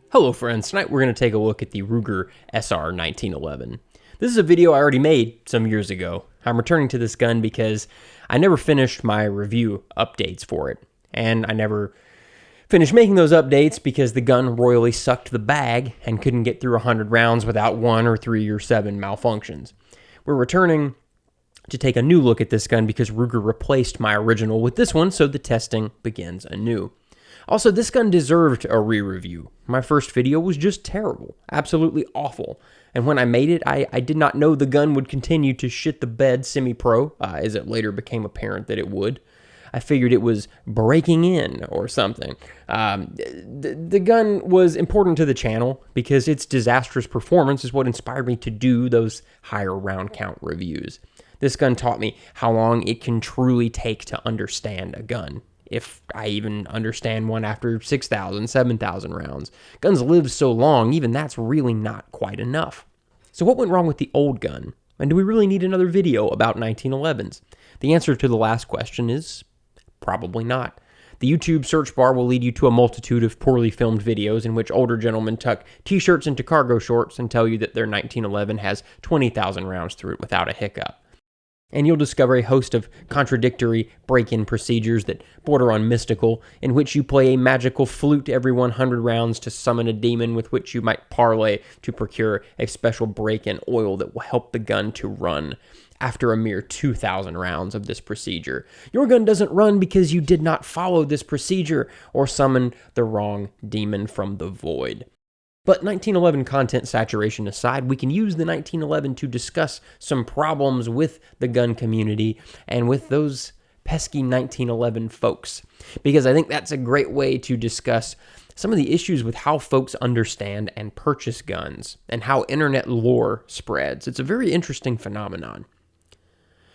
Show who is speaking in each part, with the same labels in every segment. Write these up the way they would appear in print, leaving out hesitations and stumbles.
Speaker 1: Hello friends, tonight we're going to take a look at the Ruger SR1911. This is a video I already made some years ago. I'm returning to this gun because I never finished my review updates for it. And I never finished making those updates because the gun royally sucked the bag and couldn't get through 100 rounds without 1 or 3 or 7 malfunctions. We're returning to take a new look at this gun because Ruger replaced my original with this one, so the testing begins anew. Also, this gun deserved a re-review. My first video was just terrible, absolutely awful. And when I made it, I did not know the gun would continue to shit the bed semi-pro, as it later became apparent that it would. I figured it was breaking in or something. The gun was important to the channel because its disastrous performance is what inspired me to do those higher round count reviews. This gun taught me how long it can truly take to understand a gun. If I even understand one after 6,000, 7,000 rounds. Guns live so long, even that's really not quite enough. So what went wrong with the old gun? And do we really need another video about 1911s? The answer to the last question is probably not. The YouTube search bar will lead you to a multitude of poorly filmed videos in which older gentlemen tuck t-shirts into cargo shorts and tell you that their 1911 has 20,000 rounds through it without a hiccup. And you'll discover a host of contradictory break-in procedures that border on mystical, in which you play a magical flute every 100 rounds to summon a demon with which you might parlay to procure a special break-in oil that will help the gun to run after a mere 2,000 rounds of this procedure. Your gun doesn't run because you did not follow this procedure or summon the wrong demon from the void. But 1911 content saturation aside, we can use the 1911 to discuss some problems with the gun community and with those pesky 1911 folks. Because I think that's a great way to discuss some of the issues with how folks understand and purchase guns and how internet lore spreads. It's a very interesting phenomenon.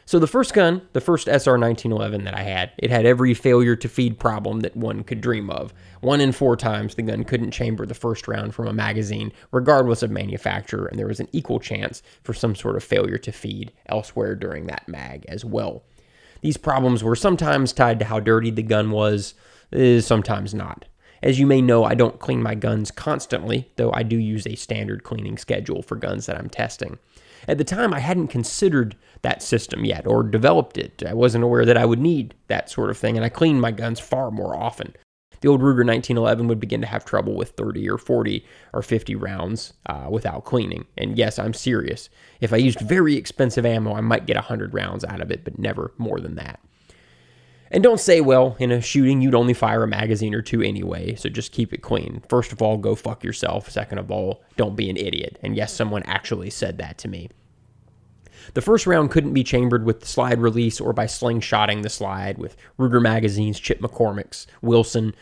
Speaker 1: So the first gun, the first SR1911 that I had, it had every failure to feed problem that one could dream of. 1 in 4 times the gun couldn't chamber the first round from a magazine, regardless of manufacturer, and there was an equal chance for some sort of failure to feed elsewhere during that mag as well. These problems were sometimes tied to how dirty the gun was, sometimes not. As you may know, I don't clean my guns constantly, though I do use a standard cleaning schedule for guns that I'm testing. At the time, I hadn't considered that system yet or developed it. I wasn't aware that I would need that sort of thing, and I cleaned my guns far more often. The old Ruger 1911 would begin to have trouble with 30 or 40 or 50 rounds without cleaning. And yes, I'm serious. If I used very expensive ammo, I might get 100 rounds out of it, but never more than that. And don't say, well, in a shooting, you'd only fire a magazine or 2 anyway, so just keep it clean. First of all, go fuck yourself. Second of all, don't be an idiot. And yes, someone actually said that to me. The first round couldn't be chambered with the slide release or by slingshotting the slide with Ruger magazines, Chip McCormick's, Wilson,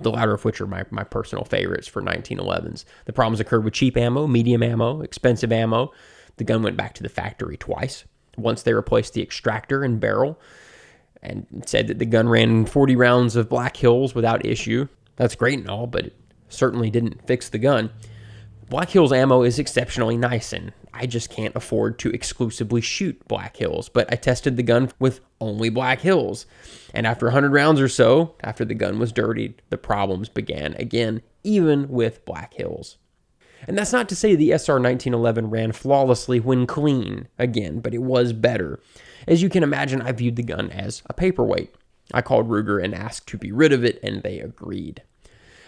Speaker 1: the latter of which are my personal favorites for 1911s. The problems occurred with cheap ammo, medium ammo, expensive ammo. The gun went back to the factory twice. Once they replaced the extractor and barrel and said that the gun ran 40 rounds of Black Hills without issue. That's great and all, but it certainly didn't fix the gun. Black Hills ammo is exceptionally nice, and I just can't afford to exclusively shoot Black Hills, but I tested the gun with only Black Hills. And after 100 rounds or so, after the gun was dirtied, the problems began again, even with Black Hills. And that's not to say the SR1911 ran flawlessly when clean, again, but it was better. As you can imagine, I viewed the gun as a paperweight. I called Ruger and asked to be rid of it, and they agreed.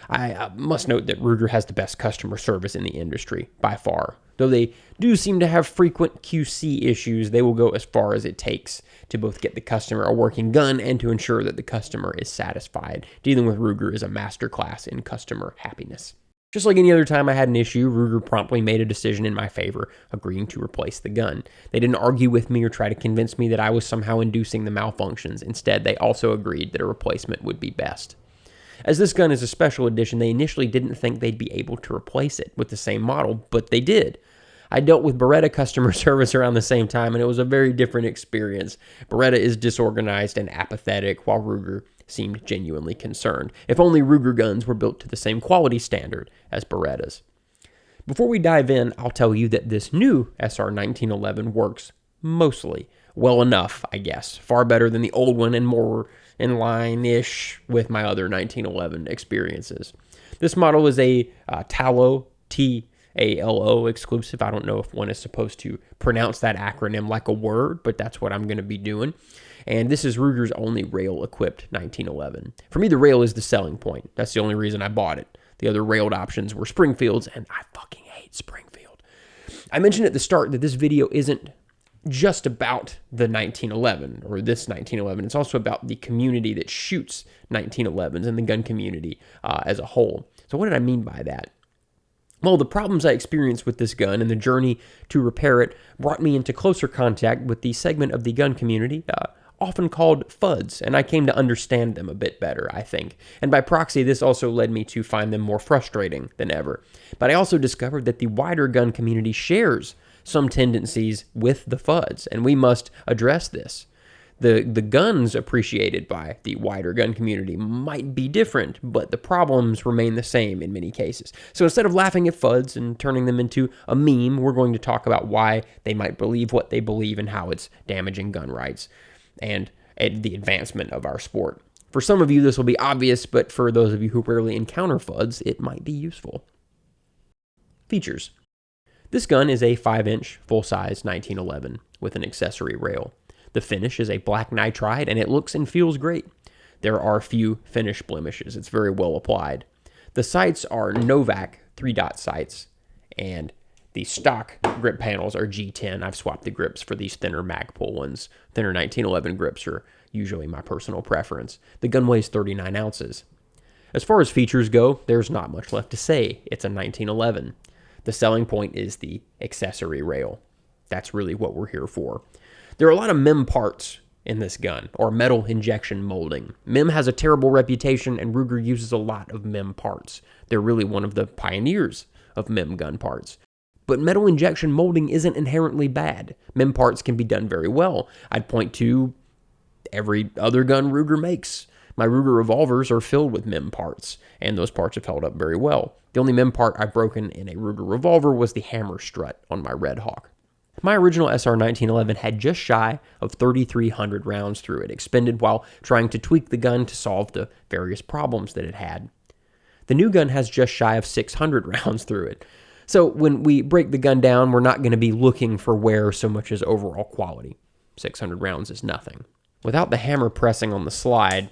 Speaker 1: I must note that Ruger has the best customer service in the industry, by far. Though they do seem to have frequent QC issues, they will go as far as it takes to both get the customer a working gun and to ensure that the customer is satisfied. Dealing with Ruger is a masterclass in customer happiness. Just like any other time I had an issue, Ruger promptly made a decision in my favor, agreeing to replace the gun. They didn't argue with me or try to convince me that I was somehow inducing the malfunctions. Instead, they also agreed that a replacement would be best. As this gun is a special edition, they initially didn't think they'd be able to replace it with the same model, but they did. I dealt with Beretta customer service around the same time, and it was a very different experience. Beretta is disorganized and apathetic, while Ruger seemed genuinely concerned. If only Ruger guns were built to the same quality standard as Berettas. Before we dive in, I'll tell you that this new SR1911 works mostly well enough, I guess. Far better than the old one and more in line-ish with my other 1911 experiences. This model is a Talo, T-A-L-O exclusive. I don't know if one is supposed to pronounce that acronym like a word, but that's what I'm going to be doing. And this is Ruger's only rail-equipped 1911. For me, the rail is the selling point. That's the only reason I bought it. The other railed options were Springfields, and I fucking hate Springfield. I mentioned at the start that this video isn't just about the 1911 or this 1911. It's also about the community that shoots 1911s and the gun community as a whole. So what did I mean by that? Well, the problems I experienced with this gun and the journey to repair it brought me into closer contact with the segment of the gun community often called FUDs, and I came to understand them a bit better, I think. And by proxy, this also led me to find them more frustrating than ever. But I also discovered that the wider gun community shares some tendencies with the FUDs, and we must address this. The guns appreciated by the wider gun community might be different, but the problems remain the same in many cases. So instead of laughing at FUDs and turning them into a meme, we're going to talk about why they might believe what they believe and how it's damaging gun rights and the advancement of our sport. For some of you, this will be obvious, but for those of you who rarely encounter FUDs, it might be useful. Features. This gun is a 5-inch full-size 1911 with an accessory rail. The finish is a black nitride, and it looks and feels great. There are few finish blemishes. It's very well applied. The sights are Novak 3-dot sights, and the stock grip panels are G10. I've swapped the grips for these thinner Magpul ones. Thinner 1911 grips are usually my personal preference. The gun weighs 39 ounces. As far as features go, there's not much left to say. It's a 1911. The selling point is the accessory rail. That's really what we're here for. There are a lot of MIM parts in this gun, or metal injection molding. MIM has a terrible reputation, and Ruger uses a lot of MIM parts. They're really one of the pioneers of MIM gun parts. But metal injection molding isn't inherently bad. MIM parts can be done very well. I'd point to every other gun Ruger makes. My Ruger revolvers are filled with MIM parts, and those parts have held up very well. The only MIM part I've broken in a Ruger revolver was the hammer strut on my Red Hawk. My original SR1911 had just shy of 3,300 rounds through it, expended while trying to tweak the gun to solve the various problems that it had. The new gun has just shy of 600 rounds through it. So when we break the gun down, we're not going to be looking for wear so much as overall quality. 600 rounds is nothing. Without the hammer pressing on the slide,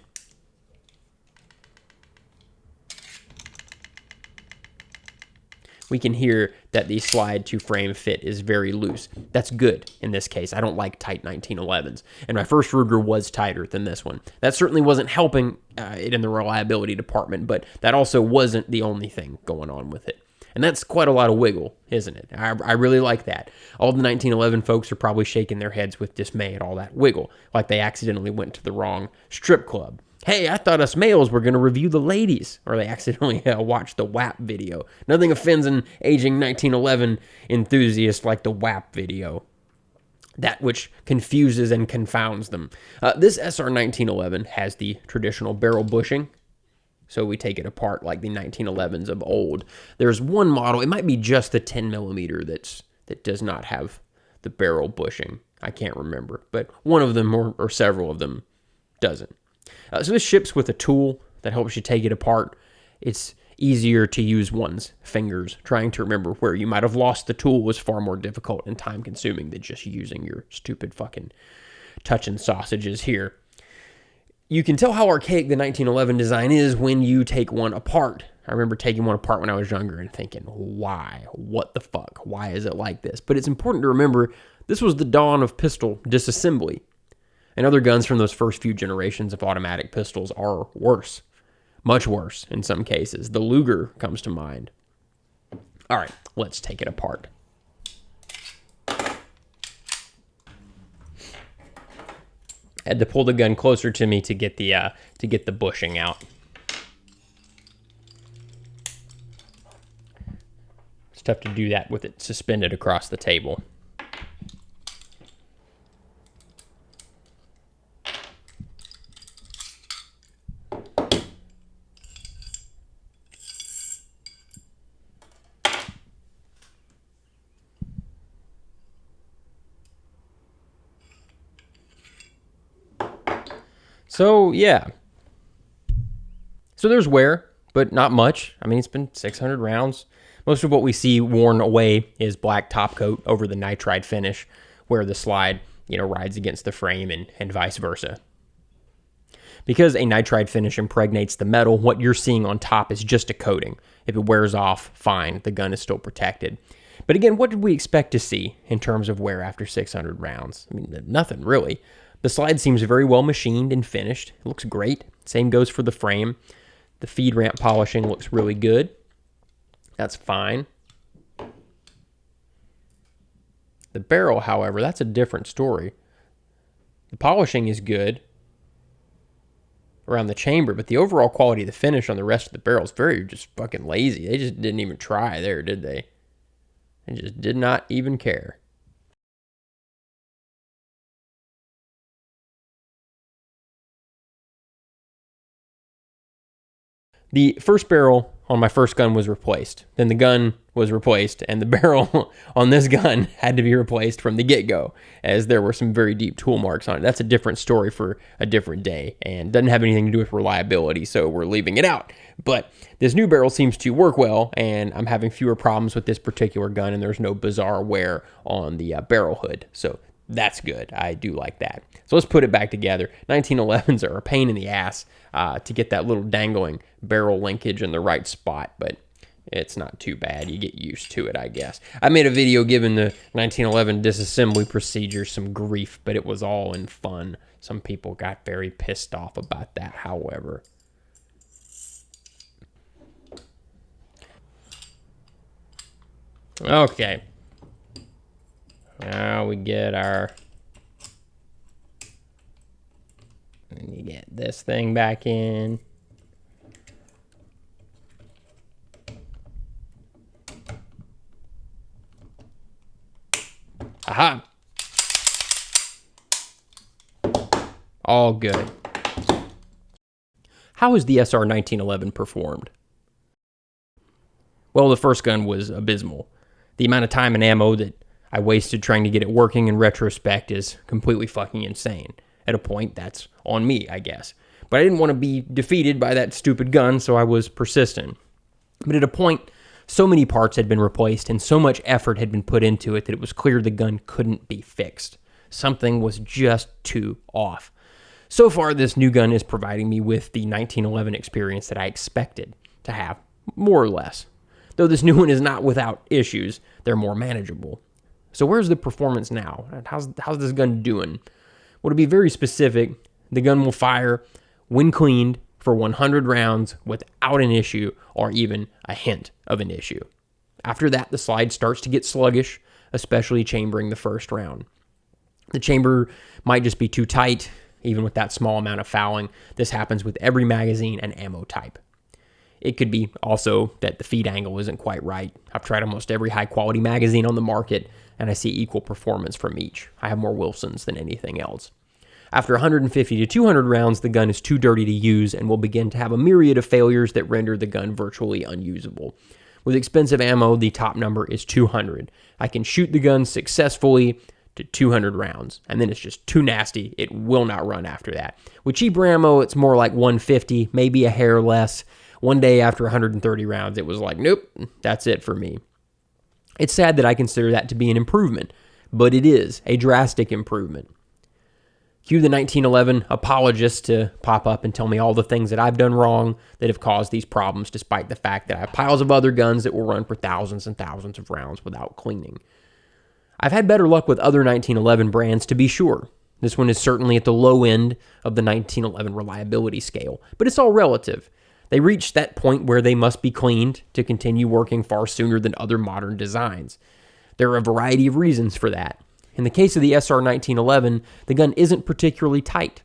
Speaker 1: we can hear that the slide to frame fit is very loose. That's good in this case. I don't like tight 1911s. And my first Ruger was tighter than this one. That certainly wasn't helping it in the reliability department, but that also wasn't the only thing going on with it. And that's quite a lot of wiggle, isn't it? I really like that. All the 1911 folks are probably shaking their heads with dismay at all that wiggle, like they accidentally went to the wrong strip club. Hey, I thought us males were going to review the ladies, or they accidentally watched the WAP video. Nothing offends an aging 1911 enthusiast like the WAP video. That which confuses and confounds them. This SR1911 has the traditional barrel bushing, so we take it apart like the 1911s of old. There's one model, it might be just the 10 millimeter that does not have the barrel bushing. I can't remember, but one of them or several of them doesn't. So this ships with a tool that helps you take it apart. It's easier to use one's fingers. Trying to remember where you might have lost the tool was far more difficult and time-consuming than just using your stupid fucking touching sausages here. You can tell how archaic the 1911 design is when you take one apart. I remember taking one apart when I was younger and thinking, why? What the fuck? Why is it like this? But it's important to remember this was the dawn of pistol disassembly. And other guns from those first few generations of automatic pistols are worse. Much worse in some cases. The Luger comes to mind. All right, let's take it apart. Had to pull the gun closer to me to get the bushing out. It's tough to do that with it suspended across the table. So, yeah. So there's wear, but not much. I mean, it's been 600 rounds. Most of what we see worn away is black top coat over the nitride finish, where the slide, rides against the frame and vice versa. Because a nitride finish impregnates the metal, what you're seeing on top is just a coating. If it wears off, fine, the gun is still protected. But again, what did we expect to see in terms of wear after 600 rounds? I mean, nothing really. The slide seems very well machined and finished. It looks great. Same goes for the frame. The feed ramp polishing looks really good. That's fine. The barrel, however, that's a different story. The polishing is good around the chamber, but the overall quality of the finish on the rest of the barrel is very just fucking lazy. They just didn't even try there, did they? They just did not even care. The first barrel on my first gun was replaced. Then the gun was replaced, and the barrel on this gun had to be replaced from the get-go, as there were some very deep tool marks on it. That's a different story for a different day, and doesn't have anything to do with reliability, so we're leaving it out. But this new barrel seems to work well, and I'm having fewer problems with this particular gun, and there's no bizarre wear on the barrel hood. So that's good. I do like that. So let's put it back together. 1911s are a pain in the ass to get that little dangling barrel linkage in the right spot, but it's not too bad. You get used to it, I guess. I made a video giving the 1911 disassembly procedure some grief, but it was all in fun. Some people got very pissed off about that, however. Okay. Now we get our... And you get this thing back in. Aha! All good. How has the SR1911 performed? Well, the first gun was abysmal. The amount of time and ammo that I wasted trying to get it working in retrospect is completely fucking insane. At a point, that's on me, I guess. But I didn't want to be defeated by that stupid gun, so I was persistent. But at a point, so many parts had been replaced and so much effort had been put into it that it was clear the gun couldn't be fixed. Something was just too off. So far, this new gun is providing me with the 1911 experience that I expected to have, more or less. Though this new one is not without issues, they're more manageable. So where's the performance now? How's this gun doing? Well, to be very specific, the gun will fire when cleaned for 100 rounds without an issue or even a hint of an issue. After that, the slide starts to get sluggish, especially chambering the first round. The chamber might just be too tight, even with that small amount of fouling. This happens with every magazine and ammo type. It could be also that the feed angle isn't quite right. I've tried almost every high-quality magazine on the market, and I see equal performance from each. I have more Wilsons than anything else. After 150 to 200 rounds, the gun is too dirty to use and will begin to have a myriad of failures that render the gun virtually unusable. With expensive ammo, the top number is 200. I can shoot the gun successfully to 200 rounds, and then it's just too nasty. It will not run after that. With cheaper ammo, it's more like 150, maybe a hair less. One day after 130 rounds, it was like, nope, that's it for me. It's sad that I consider that to be an improvement, but it is a drastic improvement. Cue the 1911 apologists to pop up and tell me all the things that I've done wrong that have caused these problems, despite the fact that I have piles of other guns that will run for thousands and thousands of rounds without cleaning. I've had better luck with other 1911 brands, to be sure. This one is certainly at the low end of the 1911 reliability scale, but it's all relative. They reached that point where they must be cleaned to continue working far sooner than other modern designs. There are a variety of reasons for that. In the case of the SR1911, the gun isn't particularly tight.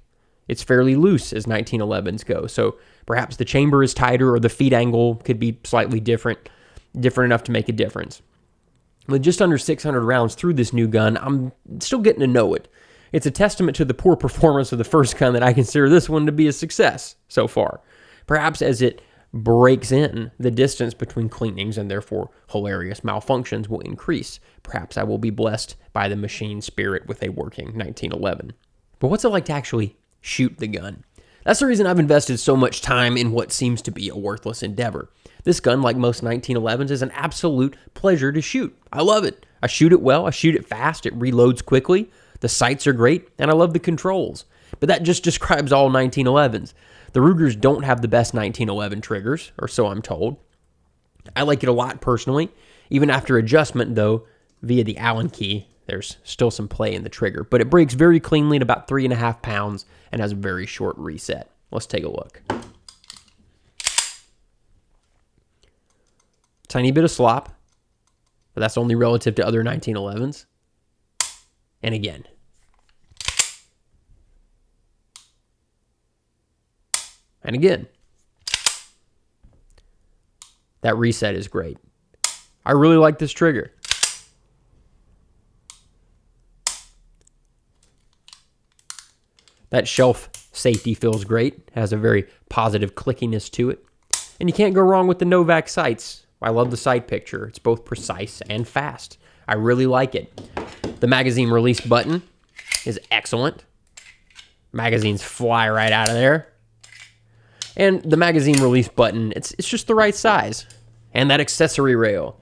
Speaker 1: It's fairly loose as 1911s go, so perhaps the chamber is tighter or the feed angle could be slightly different enough to make a difference. With just under 600 rounds through this new gun, I'm still getting to know it. It's a testament to the poor performance of the first gun that I consider this one to be a success so far. Perhaps as it breaks in, the distance between cleanings and therefore hilarious malfunctions will increase. Perhaps I will be blessed by the machine spirit with a working 1911. But what's it like to actually shoot the gun? That's the reason I've invested so much time in what seems to be a worthless endeavor. This gun, like most 1911s, is an absolute pleasure to shoot. I love it. I shoot it well, I shoot it fast, it reloads quickly, the sights are great, and I love the controls. But that just describes all 1911s. The Rugers don't have the best 1911 triggers, or so I'm told. I like it a lot personally. Even after adjustment, though, via the Allen key, there's still some play in the trigger. But it breaks very cleanly at about 3.5 pounds and has a very short reset. Let's take a look. Tiny bit of slop, but that's only relative to other 1911s. And again. And again. That reset is great. I really like this trigger. That shelf safety feels great. Has a very positive clickiness to it. And you can't go wrong with the Novak sights. I love the sight picture. It's both precise and fast. I really like it. The magazine release button is excellent. Magazines fly right out of there. And the magazine release button, it's just the right size. And that accessory rail.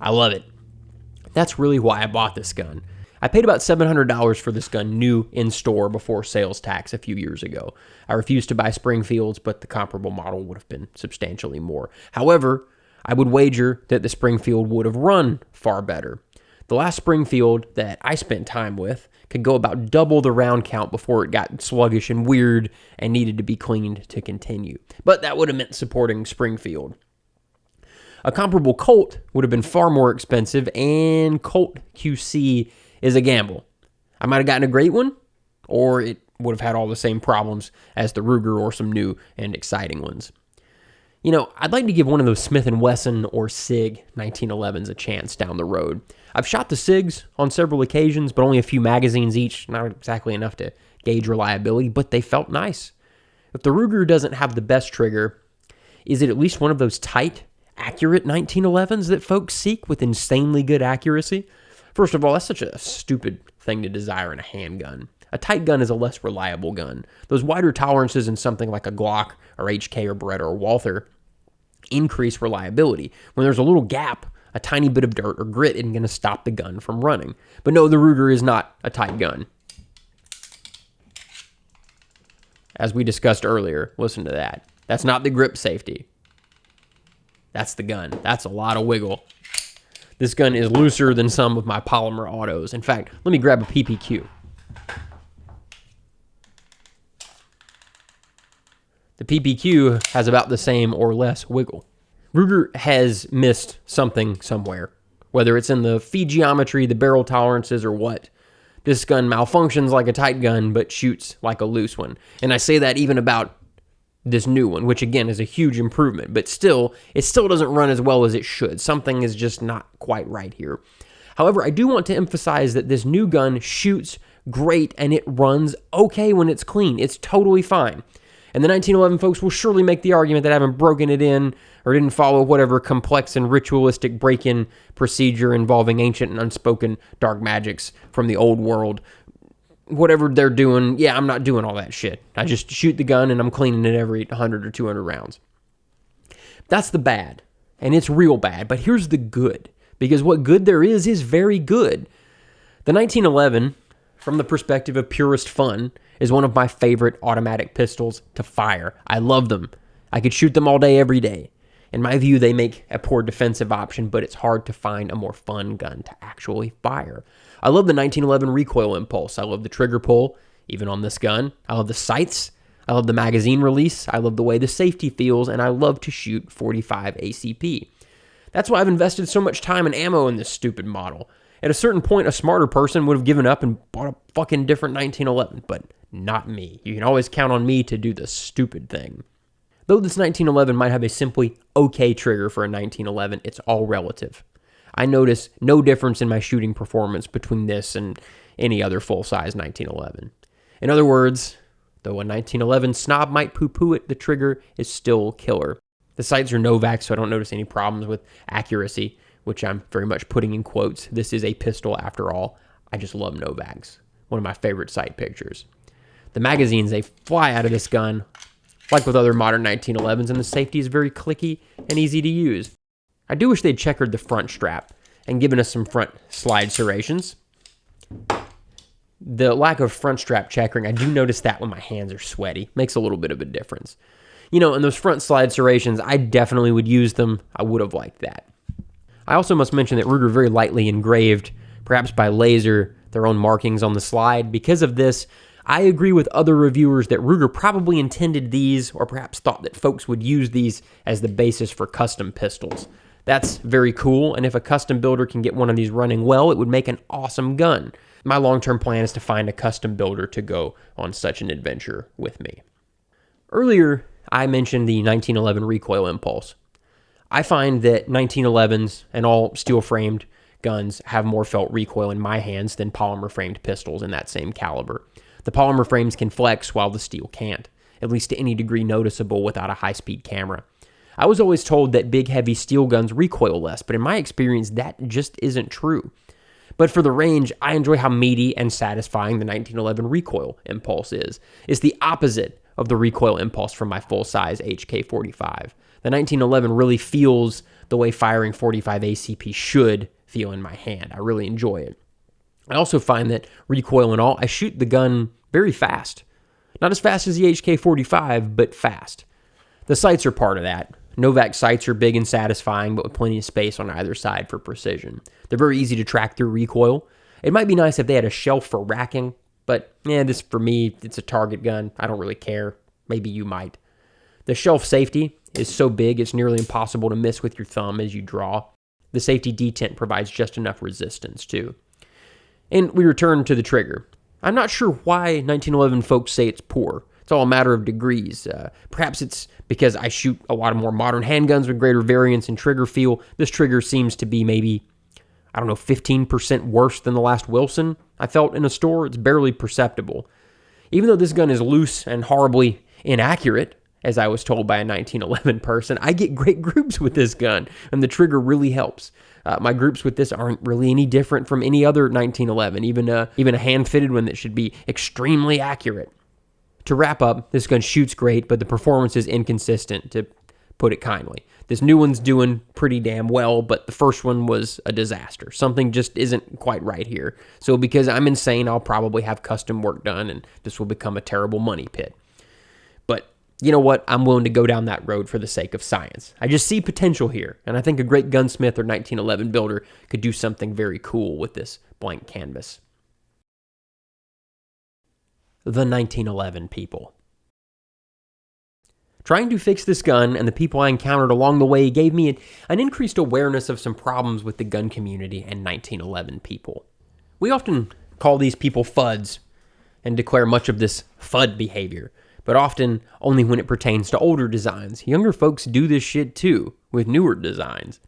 Speaker 1: I love it. That's really why I bought this gun. I paid about $700 for this gun new in store before sales tax a few years ago. I refused to buy Springfields, but the comparable model would have been substantially more. However, I would wager that the Springfield would have run far better. The last Springfield that I spent time with could go about double the round count before it got sluggish and weird and needed to be cleaned to continue. But that would have meant supporting Springfield. A comparable Colt would have been far more expensive, and Colt QC is a gamble. I might have gotten a great one, or it would have had all the same problems as the Ruger or some new and exciting ones. You know, I'd like to give one of those Smith & Wesson or SIG 1911s a chance down the road. I've shot the SIGs on several occasions, but only a few magazines each, not exactly enough to gauge reliability, but they felt nice. If the Ruger doesn't have the best trigger, is it at least one of those tight, accurate 1911s that folks seek with insanely good accuracy? First of all, that's such a stupid thing to desire in a handgun. A tight gun is a less reliable gun. Those wider tolerances in something like a Glock or HK or Beretta or Walther increase reliability. When there's a little gap, a tiny bit of dirt or grit isn't going to stop the gun from running. But no, the Ruger is not a tight gun. As we discussed earlier, listen to that. That's not the grip safety. That's the gun. That's a lot of wiggle. This gun is looser than some of my polymer autos. In fact, let me grab a PPQ. The PPQ has about the same or less wiggle. Ruger has missed something somewhere, whether it's in the feed geometry, the barrel tolerances, or what. This gun malfunctions like a tight gun, but shoots like a loose one. And I say that even about this new one, which again is a huge improvement, but still, it still doesn't run as well as it should. Something is just not quite right here. However, I do want to emphasize that this new gun shoots great and it runs okay when it's clean. It's totally fine. And the 1911 folks will surely make the argument that I haven't broken it in or didn't follow whatever complex and ritualistic break-in procedure involving ancient and unspoken dark magics from the old world. Whatever they're doing, yeah, I'm not doing all that shit. I just shoot the gun and I'm cleaning it every 100 or 200 rounds. That's the bad, and it's real bad. But here's the good, because what good there is very good. The 1911, from the perspective of purest fun, is one of my favorite automatic pistols to fire. I love them. I could shoot them all day, every day. In my view, they make a poor defensive option, but it's hard to find a more fun gun to actually fire. I love the 1911 recoil impulse. I love the trigger pull, even on this gun. I love the sights. I love the magazine release. I love the way the safety feels, and I love to shoot 45 ACP. That's why I've invested so much time and ammo in this stupid model. At a certain point, a smarter person would have given up and bought a fucking different 1911, but not me. You can always count on me to do the stupid thing. Though this 1911 might have a simply okay trigger for a 1911, it's all relative. I notice no difference in my shooting performance between this and any other full-size 1911. In other words, though a 1911 snob might poo-poo it, the trigger is still killer. The sights are Novak, so I don't notice any problems with accuracy, which I'm very much putting in quotes. This is a pistol after all. I just love Novaks. One of my favorite sight pictures. The magazines, they fly out of this gun, like with other modern 1911s, and the safety is very clicky and easy to use. I do wish they'd checkered the front strap and given us some front slide serrations. The lack of front strap checkering, I do notice that when my hands are sweaty. Makes a little bit of a difference. You know, and those front slide serrations, I definitely would use them. I would have liked that. I also must mention that Ruger very lightly engraved, perhaps by laser, their own markings on the slide. Because of this, I agree with other reviewers that Ruger probably intended these, or perhaps thought that folks would use these as the basis for custom pistols. That's very cool, and if a custom builder can get one of these running well, it would make an awesome gun. My long-term plan is to find a custom builder to go on such an adventure with me. Earlier, I mentioned the 1911 recoil impulse. I find that 1911s and all steel-framed guns have more felt recoil in my hands than polymer-framed pistols in that same caliber. The polymer frames can flex while the steel can't, at least to any degree noticeable without a high-speed camera. I was always told that big, heavy steel guns recoil less, but in my experience, that just isn't true. But for the range, I enjoy how meaty and satisfying the 1911 recoil impulse is. It's the opposite of the recoil impulse from my full-size HK-45. The 1911 really feels the way firing 45 ACP should feel in my hand. I really enjoy it. I also find that, recoil and all, I shoot the gun very fast. Not as fast as the HK-45, but fast. The sights are part of that. Novak sights are big and satisfying, but with plenty of space on either side for precision. They're very easy to track through recoil. It might be nice if they had a shelf for racking, but this, for me, it's a target gun. I don't really care. Maybe you might. The shelf safety is so big, it's nearly impossible to miss with your thumb as you draw. The safety detent provides just enough resistance, too. And we return to the trigger. I'm not sure why 1911 folks say it's poor. It's all a matter of degrees. Perhaps it's because I shoot a lot of more modern handguns with greater variance in trigger feel. This trigger seems to be maybe, 15% worse than the last Wilson I felt in a store. It's barely perceptible. Even though this gun is loose and horribly inaccurate, as I was told by a 1911 person, I get great groups with this gun, and the trigger really helps. My groups with this aren't really any different from any other 1911, even a hand-fitted one that should be extremely accurate. To wrap up, this gun shoots great, but the performance is inconsistent, to put it kindly. This new one's doing pretty damn well, but the first one was a disaster. Something just isn't quite right here. So because I'm insane, I'll probably have custom work done, and this will become a terrible money pit. But you know what? I'm willing to go down that road for the sake of science. I just see potential here, and I think a great gunsmith or 1911 builder could do something very cool with this blank canvas. The 1911 people. Trying to fix this gun and the people I encountered along the way gave me an increased awareness of some problems with the gun community and 1911 people. We often call these people FUDs and declare much of this FUD behavior, but often only when it pertains to older designs. Younger folks do this shit too, with newer designs.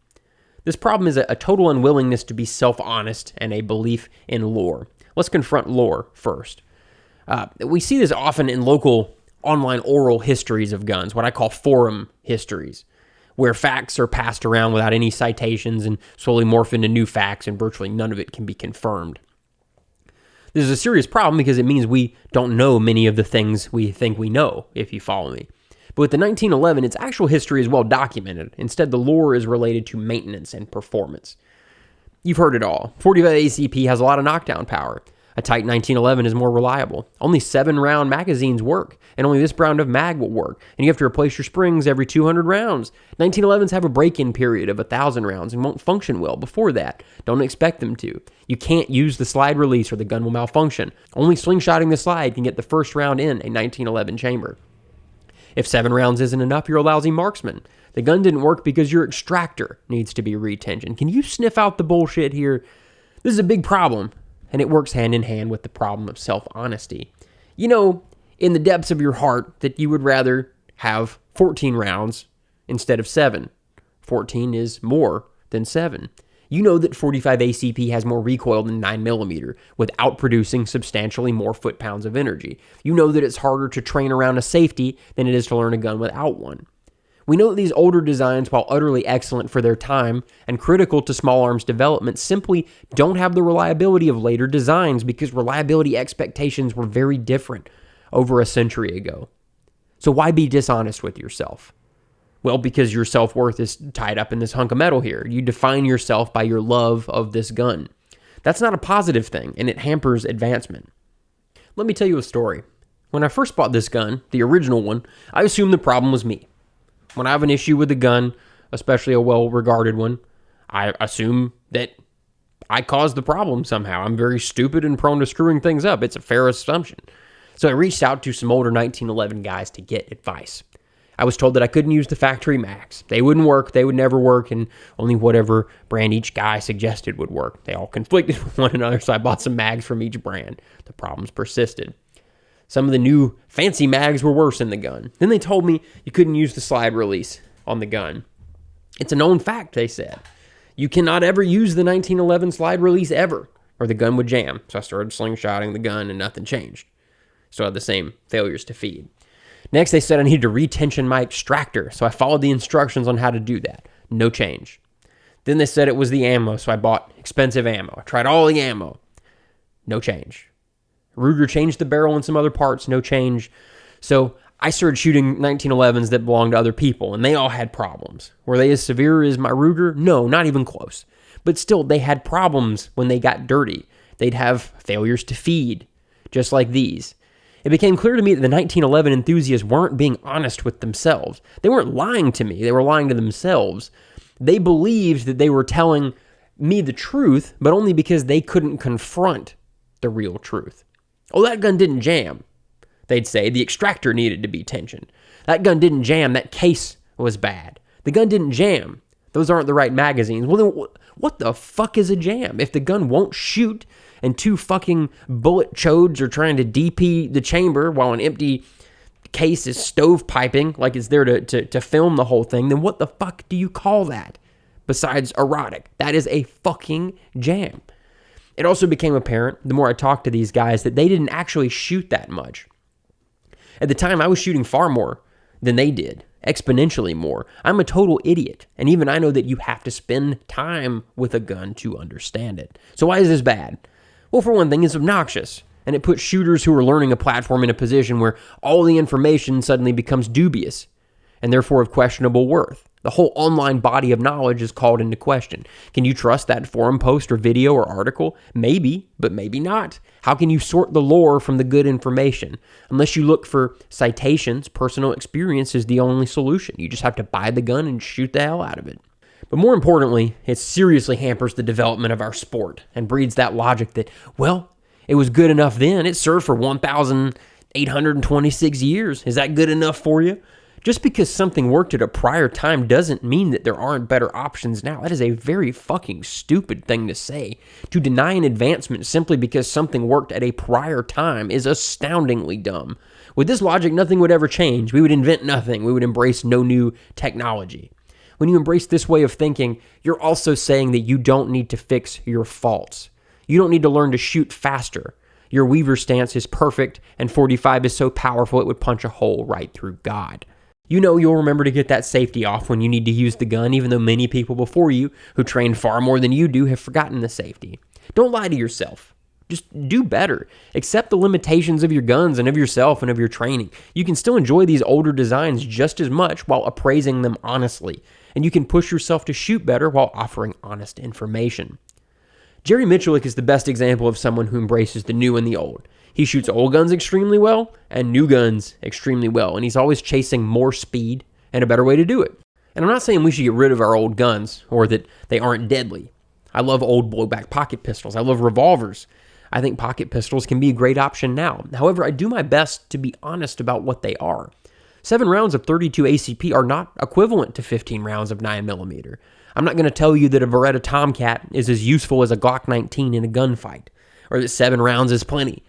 Speaker 1: This problem is a total unwillingness to be self-honest and a belief in lore. Let's confront lore first. We see this often in local online oral histories of guns, what I call forum histories, where facts are passed around without any citations and slowly morph into new facts, and virtually none of it can be confirmed. This is a serious problem because it means we don't know many of the things we think we know, if you follow me. But with the 1911, its actual history is well documented. Instead, the lore is related to maintenance and performance. You've heard it all. 45 ACP has a lot of knockdown power. A Tight 1911 is more reliable. Only 7-round magazines work, and only this brand of mag will work, and you have to replace your springs every 200 rounds. 1911s have a break-in period of 1,000 rounds and won't function well before that. Don't expect them to. You can't use the slide release or the gun will malfunction. Only slingshotting the slide can get the first round in a 1911 chamber. If 7 rounds isn't enough, you're a lousy marksman. The gun didn't work because your extractor needs to be retensioned. Can you sniff out the bullshit here? This is a big problem, and it works hand in hand with the problem of self-honesty. You know, in the depths of your heart, that you would rather have 14 rounds instead of 7. 14 is more than 7. You know that 45 ACP has more recoil than 9mm without producing substantially more foot-pounds of energy. You know that it's harder to train around a safety than it is to learn a gun without one. We know that these older designs, while utterly excellent for their time and critical to small arms development, simply don't have the reliability of later designs because reliability expectations were very different over a century ago. So why be dishonest with yourself? Well, because your self-worth is tied up in this hunk of metal here. You define yourself by your love of this gun. That's not a positive thing, and it hampers advancement. Let me tell you a story. When I first bought this gun, the original one, I assumed the problem was me. When I have an issue with a gun, especially a well-regarded one, I assume that I caused the problem somehow. I'm very stupid and prone to screwing things up. It's a fair assumption. So I reached out to some older 1911 guys to get advice. I was told that I couldn't use the factory mags. They wouldn't work, they would never work, and only whatever brand each guy suggested would work. They all conflicted with one another, so I bought some mags from each brand. The problems persisted. Some of the new fancy mags were worse in the gun. Then they told me you couldn't use the slide release on the gun. It's a known fact, they said. You cannot ever use the 1911 slide release ever, or the gun would jam. So I started slingshotting the gun and nothing changed. Still had the same failures to feed. Next, they said I needed to retension my extractor, so I followed the instructions on how to do that. No change. Then they said it was the ammo, so I bought expensive ammo. I tried all the ammo. No change. Ruger changed the barrel and some other parts, no change. So I started shooting 1911s that belonged to other people, and they all had problems. Were they as severe as my Ruger? No, not even close. But still, they had problems when they got dirty. They'd have failures to feed, just like these. It became clear to me that the 1911 enthusiasts weren't being honest with themselves. They weren't lying to me, they were lying to themselves. They believed that they were telling me the truth, but only because they couldn't confront the real truth. Oh, that gun didn't jam, they'd say. The extractor needed to be tensioned. That gun didn't jam, that case was bad. The gun didn't jam. Those aren't the right magazines. Well, then what the fuck is a jam? If the gun won't shoot and 2 fucking bullet chodes are trying to DP the chamber while an empty case is stovepiping like it's there to film the whole thing, then what the fuck do you call that besides erotic? That is a fucking jam. It also became apparent, the more I talked to these guys, that they didn't actually shoot that much. At the time, I was shooting far more than they did, exponentially more. I'm a total idiot, and even I know that you have to spend time with a gun to understand it. So why is this bad? Well, for one thing, it's obnoxious, and it puts shooters who are learning a platform in a position where all the information suddenly becomes dubious, and therefore of questionable worth. The whole online body of knowledge is called into question. Can you trust that forum post or video or article? Maybe, but maybe not. How can you sort the lore from the good information? Unless you look for citations, personal experience is the only solution. You just have to buy the gun and shoot the hell out of it. But more importantly, it seriously hampers the development of our sport and breeds that logic that, well, it was good enough then. It served for 1,826 years. Is that good enough for you? Just because something worked at a prior time doesn't mean that there aren't better options now. That is a very fucking stupid thing to say. To deny an advancement simply because something worked at a prior time is astoundingly dumb. With this logic, nothing would ever change. We would invent nothing. We would embrace no new technology. When you embrace this way of thinking, you're also saying that you don't need to fix your faults. You don't need to learn to shoot faster. Your Weaver stance is perfect, and 45 is so powerful it would punch a hole right through God. You know you'll remember to get that safety off when you need to use the gun, even though many people before you, who trained far more than you do, have forgotten the safety. Don't lie to yourself. Just do better. Accept the limitations of your guns and of yourself and of your training. You can still enjoy these older designs just as much while appraising them honestly. And you can push yourself to shoot better while offering honest information. Jerry Miculek is the best example of someone who embraces the new and the old. He shoots old guns extremely well and new guns extremely well, and he's always chasing more speed and a better way to do it. And I'm not saying we should get rid of our old guns or that they aren't deadly. I love old blowback pocket pistols. I love revolvers. I think pocket pistols can be a great option now. However, I do my best to be honest about what they are. 7 rounds of .32 ACP are not equivalent to 15 rounds of 9mm. I'm not going to tell you that a Beretta Tomcat is as useful as a Glock 19 in a gunfight, or that 7 rounds is plenty.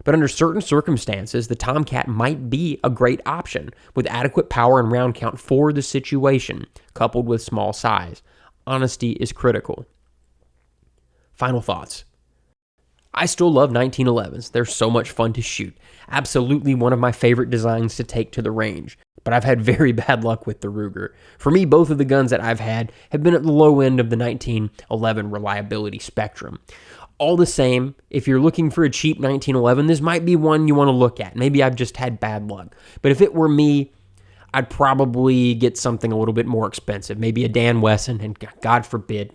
Speaker 1: But under certain circumstances, the Tomcat might be a great option with adequate power and round count for the situation, coupled with small size. Honesty is critical. Final thoughts. I still love 1911s. They're so much fun to shoot. Absolutely one of my favorite designs to take to the range. But I've had very bad luck with the Ruger. For me, both of the guns that I've had have been at the low end of the 1911 reliability spectrum. All the same, if you're looking for a cheap 1911, this might be one you want to look at. Maybe I've just had bad luck. But if it were me, I'd probably get something a little bit more expensive. Maybe a Dan Wesson, and God forbid,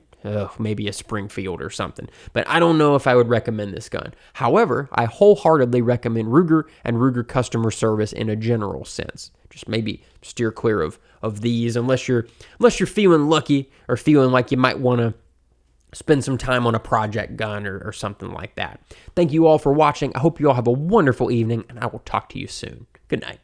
Speaker 1: maybe a Springfield or something. But I don't know if I would recommend this gun. However, I wholeheartedly recommend Ruger and Ruger customer service in a general sense. Just maybe steer clear of these unless you're feeling lucky or feeling like you might want to spend some time on a project gun or something like that. Thank you all for watching. I hope you all have a wonderful evening, and I will talk to you soon. Good night.